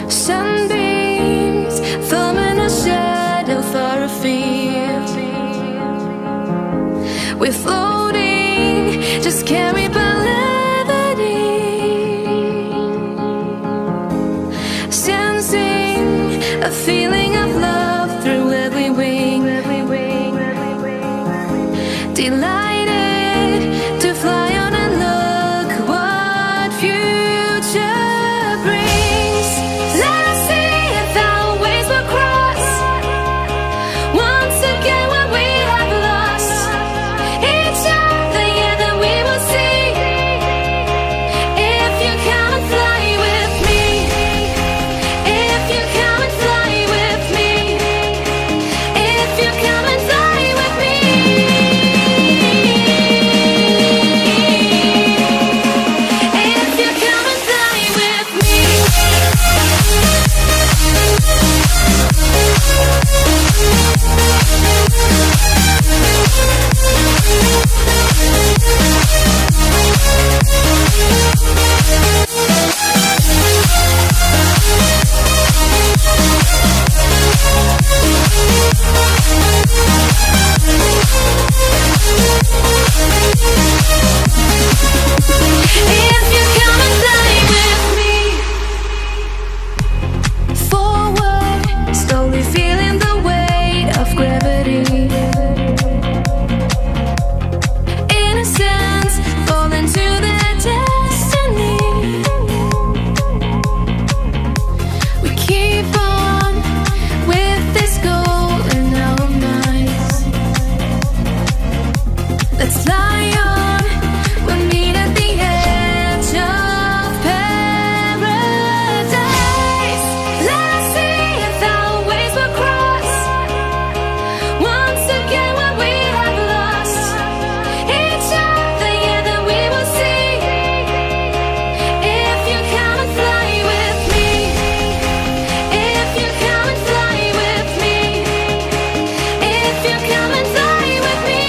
Sunbeams forming a shadow far afield. We're floating, just carried by levity, sensing a feeling of love through every wing. Delighted to fly on and look what future brings. Let us see if our ways will cross once again when we have lost each other. Yeah, then we will see if you come and fly with me. If you come and fly with me. If you come and fly with me. Let's fly on, we'll meet at the edge of paradise. Let us see if our ways will cross once again when we have lost each other. Yeah, then we will see if you come and fly with me. If you come and fly with me. If you come and fly with me.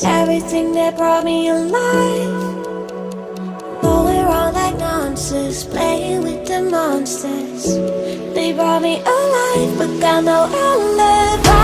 Everything that brought me alive, going around like nonsense, playing with the monsters. They brought me alive, but got no alibi.